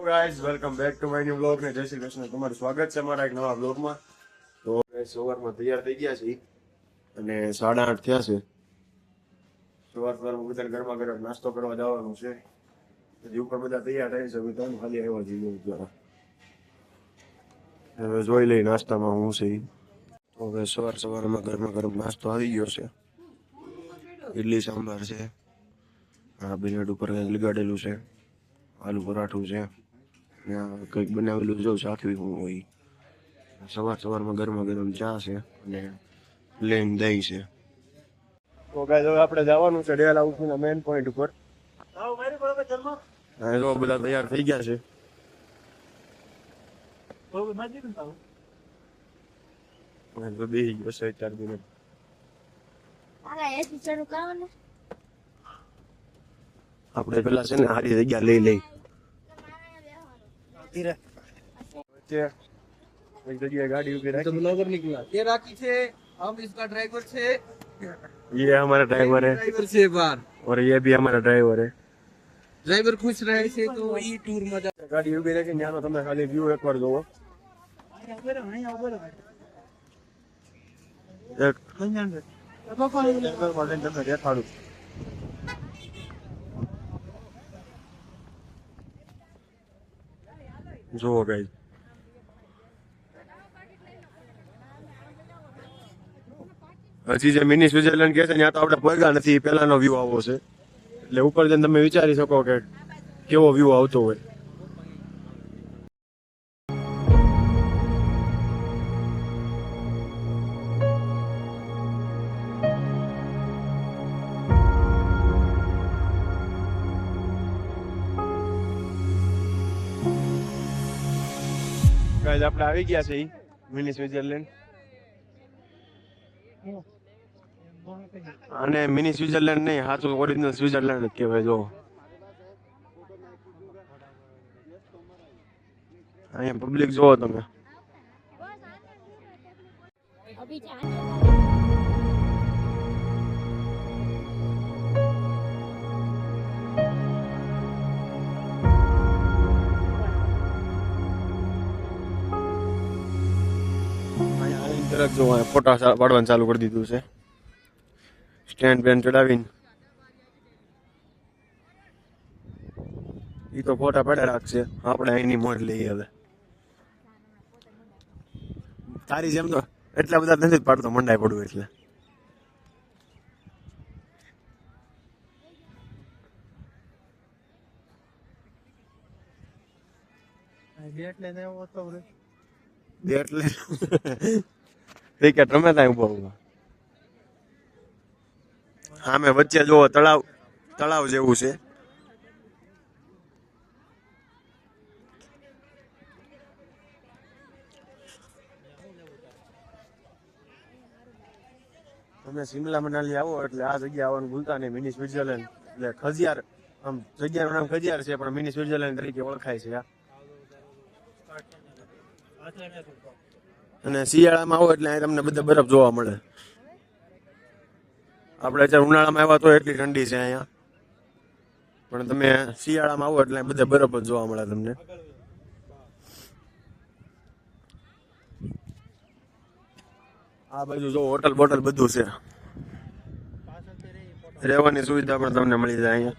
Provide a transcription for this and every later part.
Guys welcome back to my new blog ને જય શ્રી કૃષ્ણ. તમારું સ્વાગત છે અમારા એક નવા બ્લોગમાં. તો સવારમાં તૈયાર થઈ ગયા છે અને 8:30 થયા છે. સવારમાં બધા ગરમા ગરમ નાસ્તો કરવા જવાનું છે. હજી ઉપર બધા તૈયાર થાય છે. તમે ખાલી આવ્યા છીએ જરા. હવે જોઈ લઈ નાસ્તામાં હું છે. તો હવે સવારમાં ગરમા ગરમ નાસ્તો આવી ગયો છે. ઇડલી સાંભાર છે, આ બ્રેડ ઉપર કંઈક લગાડેલું છે, આલુ પરાઠું છે, કંઈક બનાવેલું જો સાખવી હું હોય. સવારમાં ગરમા ગરમ ચા છે અને પ્લેન દહીં છે. તો ગાઈસ હવે આપણે જવાનું છે ડેલ હાઉસના મેઇન પોઈન્ટ ઉપર. હા જો બધા તૈયાર થઈ ગયા છે. તો બે બસ 4 મિનિટ આપણે પેલા છે ને સારી જગ્યા લઈ લઈ एक जगह गाड़ी उभी रखी, ब्लॉगर निकला ये राखी से हम इसका ड्राइवर से, ये हमारा ड्राइवर है, ड्राइवर से बार और ये भी हमारा ड्राइवर है. ड्राइवर खुश रहे છે તો ઈ ટૂર માં ગાડી ઉભી રાખી ન્યાનો તમે ખાલી વ્યૂ એકવાર જોવો. એક દેખાડું જોવો ગાઈસ. હજી જે મિની સ્વિટરલેન્ડ કે છે ત્યાં તો આપણે પહોંચ્યા નથી. પહેલાનો વ્યૂ આવો છે એટલે ઉપર જઈને તમે વિચારી શકો કે કેવો વ્યૂ આવતો હોય. ગાઈસ આપણે આવી ગયા છે મિની સ્વિટરલેન્ડ. અને મિની સ્વિટરલેન્ડ નહીં, સાચું ઓરિજિનલ સ્વિટરલેન્ડ જ કહેવાય. જો અહીંયા પબ્લિક જોવો તમે. જો ફોટા પાડવાનું ચાલુ કરી દીધું છે. સ્ટેન્ડ બેન્ડ ચડાવીને ઈ તો ફોટા પડ્યા રાખશે. આપણે અહીંની મોજ લઈએ. હવે તારી જેમ તો એટલા બધા નથી પાડતો, મંડાઈ પડવું એટલે. ક્રિકેટ રમે ત્યાં ઉભો ઉભો. હા મેં વચ્ચે જો તળાવ જેવું છે. તમે શિમલા મનાલી આવો એટલે આ જગ્યા આવવાનું ભૂલતા નહીં. મિની સ્વિટરલેન્ડ એટલે ખજિયાર, આમ જગ્યાનું નામ ખજિયાર છે પણ મિની સ્વિટરલેન્ડ તરીકે ઓળખાય છે. અને શિયાળામાં આવો એટલે તમને બધા બરફ જોવા મળે. આપણે અત્યારે ઉનાળામાં આવ્યા તો એટલી ઠંડી છે અહીંયા, પણ તમે શિયાળામાં આવો એટલે બધા બરફ જ જોવા મળે તમને. આ બાજુ જો હોટલ બોટલ બધું છે. રહેવાની સુવિધા પણ તમને મળી જાય અહીંયા.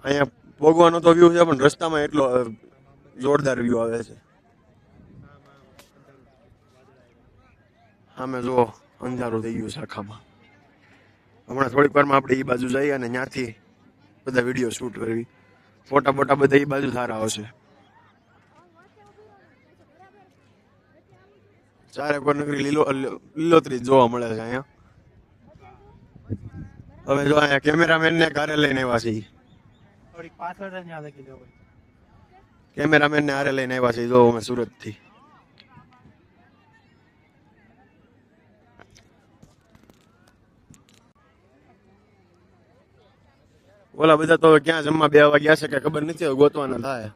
અહીંયા ભોગવાનો તો વ્યૂ છે પણ રસ્તામાં એટલો જોરદાર વ્યૂ આવે છે. સામે જો અંધારું થઈ ગયું છે આખામાં. હમણાં થોડીક વારમાં આપણે એ બાજુ જઈએ અને ત્યાંથી બધા વિડીયો શૂટ કરવી. ફોટા બોટા બધા એ બાજુ સારા આવશે. ચારે કોર નગરી લીલોતરી જોવા મળે છે અહીંયા. હવે જો અહીંયા કેમેરામેન ને કારે લઈને આવ્યા છે. કેમેરામેન ને હારે લઈને આવ્યા છે. જો અમે સુરત થી. ઓલા બધા તો ક્યાં જમવા બેવા ગયા છે કે ખબર નથી, ગોતવાના થાય.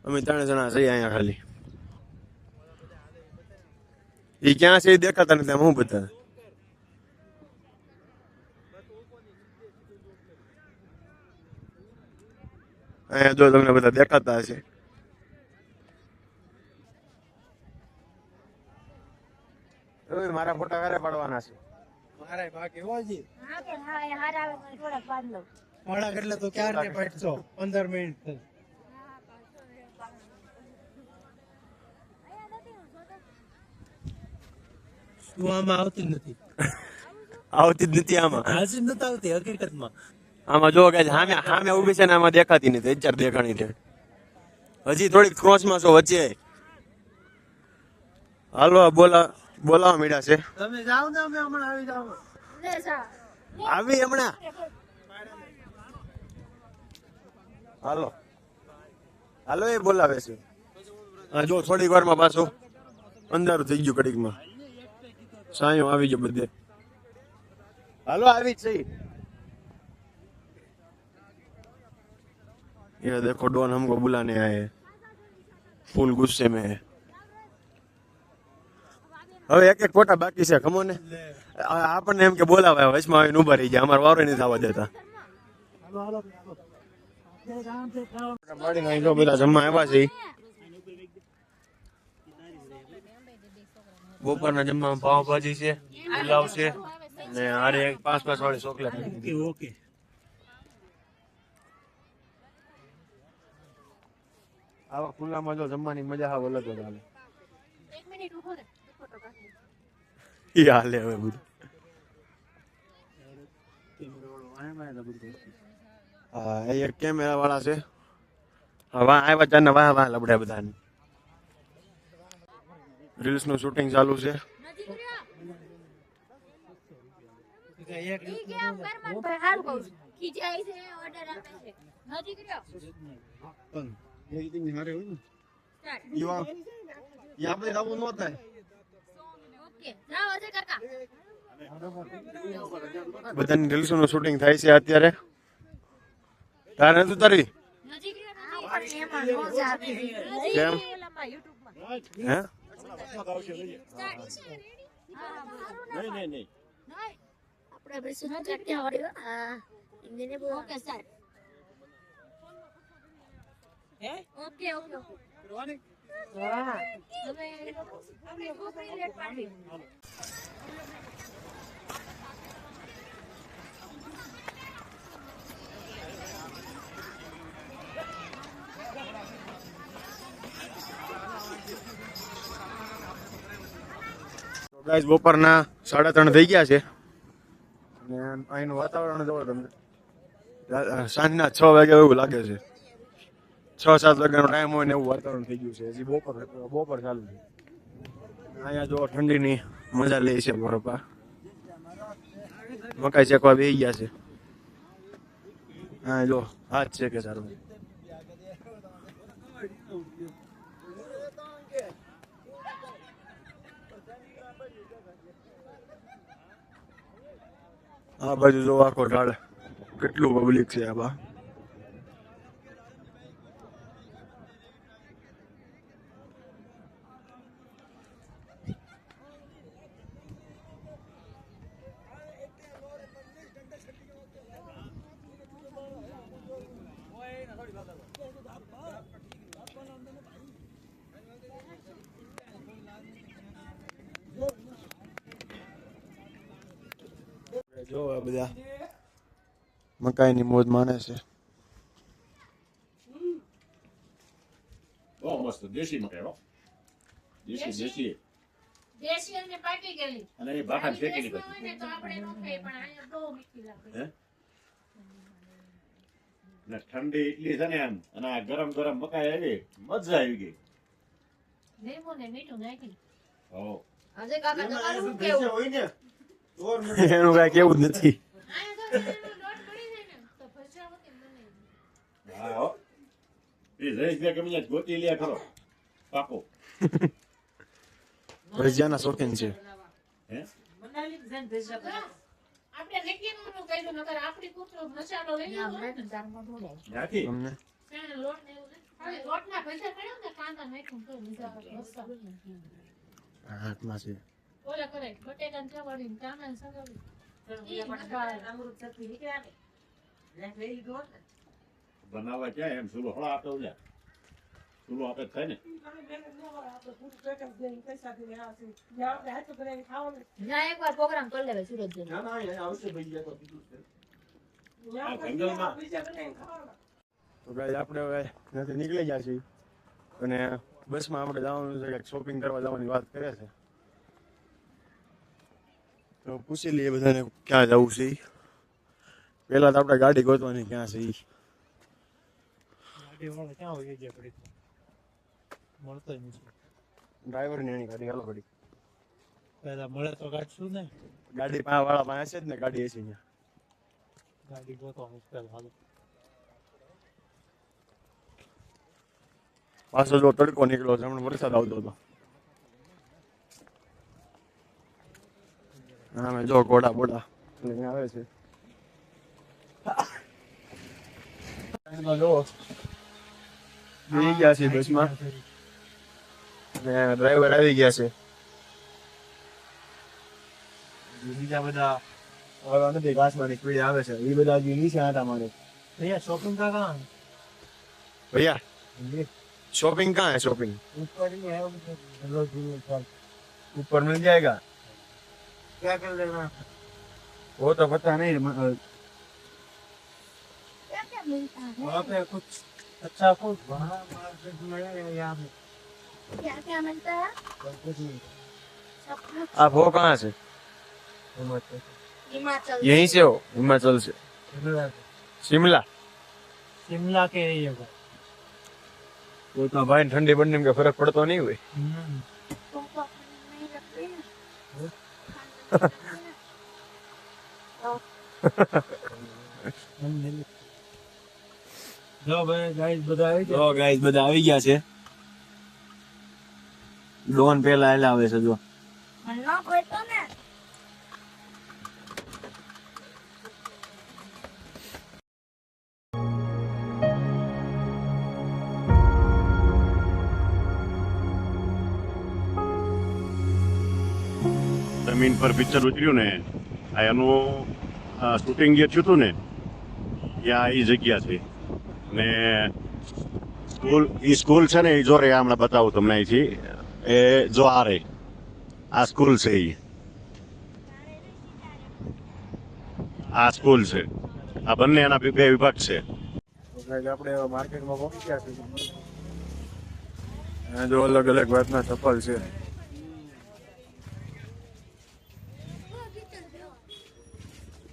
અમે 3 જણા છીએ અહીંયા ખાલી. એ ક્યાં છે એ દેખાતા નથી. હું બધા અહીંયા જો તમને બધા દેખાતા હશે. ઓય મારા ફોટા ક્યારે પાડવાના છે? મારે બાકી હોજી હા પણ હા એ હાર આવે મને થોડાક પાડ લઉં. મોડા એટલે તો ક્યારે ને પાડશો 15 મિનિટ થઈ. તું આમાં આવતી જ નથી. આવતી જ નથી આમાં. હાજી નથી આવતી હકીકતમાં. આમાં જો કે સામે સામે ઊભી છે ને આમાં દેખાતી નથી. અત્યારે દેખાણી છે. હજી થોડીક ક્રોસમાં છો વચ્ચે. હાલો બોલાવા મીડા છે. તમે જાઓ ને અમે હમણાં આવી જાવ. લે સા આવી હમણાં. હાલો એ બોલાવે છે. હા જો થોડીક વારમાં પાછો અંધારું થઈ ગયું કડીકમાં. સાયો આવી ગયો બધે. હાલો આવી જ સહી. ये देखो डॉन हमको बुलाने आए हैं. फुल गुस्से में है. હવે એક એક ફોટા બાકી છે ખમો ને. આપણને એમ કે બોલાવે વચમાં આવીને ઉભા રહી જાય. અમારે વારો નથી થવા દેતા. જો બધા જમવા આવ્યા છે. બપોરના જમવામાં પાવભાજી છે, પુલાવ છે ને હારે એક 5 વાળી ચોકલેટ. ઓકે આવા ખુલ્લામાં જો જમવાની મજા હાવ અલગ જ હાલે. એક મિનિટ ઉભો રહે ફોટો કાઢી. ઈ હાલે હવે બધું. હા એ એક કેમેરા વાળા છે. હા વાહ આવ્યા ચાર ને વાહ લબડે બધાને. રીલ્સ નું શૂટિંગ ચાલુ છે. નજીક રહ્યો. એક ઈ કે આમ કરમાન ભાઈ હારું કહું છું. ખીજાય છે ઓર્ડર આપે છે. નજીક રહ્યો. ઓકે જાઓ અજય કાકા. બધાની રીલ્સ નું શૂટિંગ થાય છે અત્યારે. તારે નથી તારી નજીક રહ્યો. પણ એમાં નો જાવે. કેમ? એલામાં YouTube માં. હે નહીં. આપણે બેસું ન ચટ્યા વાળી હા ઇન્દિને બહુ ઓકે સર. ઓકે હા હવે આપણે કોપરી લેટ પાડી. ગાઈસ બપોરના 3:30 થઈ ગયા છે અને અહીંનું વાતાવરણ જોવો તમે. સાંજના 6 વાગે એવું લાગે છે. 6-7 વાગ્યાનો ટાઈમ હોય ને એવું વાતાવરણ થઈ ગયું છે. હજી બપોર ચાલુ છે. અહીંયા જો ઠંડીની મજા લે છે મારો પા. મકાઈ શેકવા બેસી ગયા છે. હા જો હાથ છે કે સારું. આ બાજુ જો આખો ઢાળ કેટલું પબ્લિક છે આ બા. જો આ બધા મકાઈની મોજ માણે છે. બહુ મસ્ત દેશી મકાઈ હો. દેશી દેશી અને પાકી ગયેલી. અને એ બાફા શેકેલી દેશમાં પછી હોય ને તો આપણે નો ખાઈએ પણ અહીંયા બહુ મીઠી લાગે. હે ને ઠંડી એટલી છે ને એમ અને આ ગરમ ગરમ મકાઈ આવી મજા આવી ગઈ. લીંબુ ને મીઠું નાખી. હો અજય કાકા તમારું શું કેવું? એનું કઈ કેવું જ નથી. અહીંયા તો તેનો લોટ પડી જાય ને તો ભજીયા વગર બને. હા હો એ રહીશ ને કેમ અહીંયા ગોતી લે ખરો પાકો. ભજીયાના શોખીન છે. હે આપણે રેકેનું કહ્યું નકર આપણી કૂતરો મસાલો લઈ આવ્યો ને તારમાં ઢોળાય. નાખી તમને તેને લોટ ને એવું નથી. હવે લોટના ભજીયા કર્યો ને કાંદા નાખ્યું તો મજા આવે મસાલો. હાથમાં છે. ઓલા કરે બટેટા ને ચવાડીને ટામેટા સગાવી. ઈ મજા આવે. બનાવવા ક્યાં એમ ચૂલો હળા આપે ઓલ્યા ચૂલો આપે જ થાય ને ના એકવાર પ્રોગ્રામ કરી લેવે સુરત જઈને. આ જંગલમાં તો ગાઈસ આપણે હવે ત્યાંથી નીકળી ગયા છીએ અને બસમાં આપણે જવાનું છે કે શોપિંગ કરવા જવાની વાત કરે છે. તો પૂછી લઈએ બધાને ક્યાં જવું છે ઈ. પહેલા તો આપણે ગાડી ગોતવાની ક્યાં છે ઈ. ગાડી વાળો ક્યાં હોય ગયા પડી મળતો નથી. ડ્રાઈવરની એની ગાડી હાલો ગાડી પેલા મળે તો કાઢશું ને. ગાડી પાસે વાળા પાસે છે જ ને ગાડી હશે અહીંયા. ગાડી ગોતો મુશ્કેલ હાલ. પાછો જો તડકો નીકળ્યો છે હમણાં વરસાદ આવતો હતો. હા જો ઘોડા બોડા લઈને આવે છે. જો બેસી ગયા છે બસમાં ને ડ્રાઈવર આવી ગયા છે. બીજા બધા હવે નથી ઘાસમાં સ્પીડ આવે છે એ બધા હજી નીચે આટા મારે. भैया शॉपिंग का कहाँ है? भैया शॉपिंग कहाँ है शॉपिंग ऊपर ही है उधर। ऊपर मिल जाएगा क्या कर लेना? वो तो पता नहीं क्या क्या मिलता है? वहाँ पे कुछ अच्छा कुछ वहाँ मार्केट में है यहाँ पे क्या क्या मिलता है? सब कुछ नहीं सब कुछ आप हो कहाँ से हिमाचल यहीं से हो हिमाचल से शिमला शिमला शिमला के ही है वो। तो इतना भाई ठंडी बढ़ने में फर्क पड़ता नहीं हुए तुमको अपनी नहीं लगती है? જો ભાઈ ગાઈસ બધા આવી તો ગાઈસ બધા આવી ગયા છે. ડોન પેલા એલા આવે છે જો મનનો કોઈ તો ને જમીન પર પિક્ચર ઉતર્યું ને આ એનું શૂટિંગ જે થયું હતું ને ત્યાં એ જગ્યા છે ને સ્કૂલ છે ને એ જો રે હમણાં બતાવું તમને અહીંથી એ જો આ રે આ સ્કૂલ છે એ આ સ્કૂલ છે આ બંને એના બે વિભાગ છે. આપણે માર્કેટમાં પહોંચી ગયા છે. અહીંયા જો અલગ અલગ વાતના ચપ્પલ છે.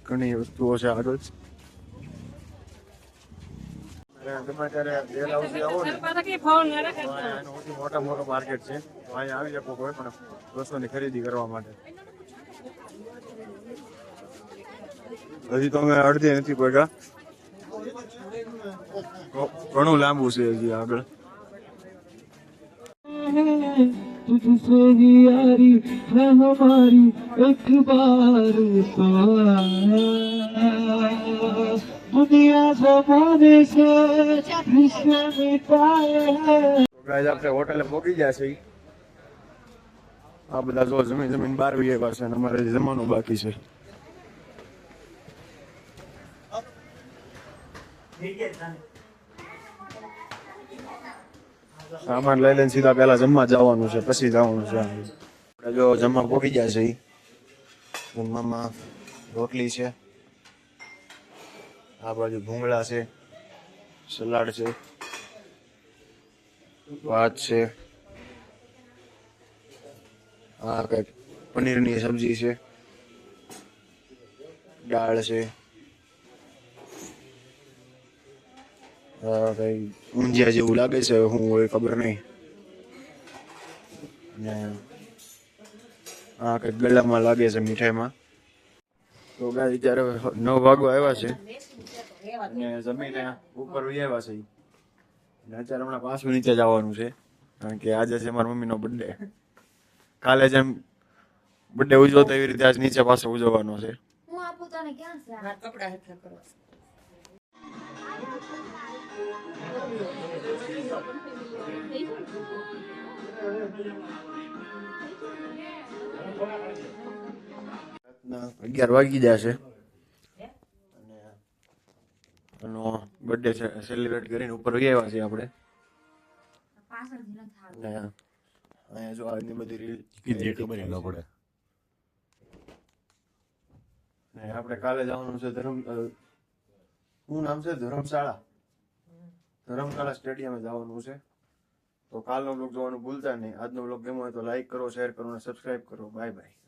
ઘણી વસ્તુઓ છે આગળ. ગમે ત્યારે ડેલહાઉસી આવો ને તો અહીંયાનું સૌથી મોટો માર્કેટ છે. અહીંયા આવી શકો કોઈ પણ વસ્તુની ખરીદી કરવા માટે. હજી તો અમે અડધી નથી પગ્યા. ઘણું લાંબુ છે હજી આગળ. तुझसे ही यारी है हमारी एक बार तो दुनिया जमाने से रिश्ते मिटाए हैं. ગાઈસ આપણે હોટલે પહોંચી ગયા છે. આ બધા જો જમીન બહાર વી આવ્યા છે અને અમારે હજી જમવાનું બાકી છે. સામાન લઈ લઈને સીધા પેલા જમવા જવાનું છે પછી જવાનું છે. આપણે જો જમવા પહોંચી ગયા છે. જમવામાં રોટલી છે, આ બાજુ ભૂંગળા છે, સલાડ છે, ભાત છે, આ કઈક પનીરની સબ્જી છે, દાળ છે, કઈ ઊંધિયા જેવું લાગે છે શું હોય ખબર નહીં, અને આ કઈક ગળામાં લાગે છે મીઠાઈમાં. તો ગાય ત્યારે 9 વાગવા આવ્યા છે અને જમીને ઉપર વહી આવ્યા છે. અને અત્યારે હમણાં પાછું નીચે જવાનું છે કારણ કે આજે છે મારા મમ્મીનો બર્થડે. કાલે જેમ બર્થડે ઉજવતો એવી રીતે આજ નીચે પાછો ઉજવવાનો છે. હું આપું તને ક્યાં છે આ કપડા હેઠળ કરવા રાતના 11 વાગી જશે અને એનો બર્થડે સેલિબ્રેટ કરીને ઉપર વહી આવ્યા છીએ આપણે. પાછળથી ન થાવ. અને અહીંયા જો આજની બધી રીલ કીધી ખબર ન પડે. ને આપણે કાલે જવાનું છે શું નામ છે? ધર્મશાળા સ્ટેડિયમે જવાનું છે. તો કાલનો બ્લોગ જોવાનું ભૂલતા નહીં. આજનો બ્લોગ ગમ્યો હોય તો લાઈક કરો, શેર કરો અને સબસ્ક્રાઇબ કરો. Bye bye.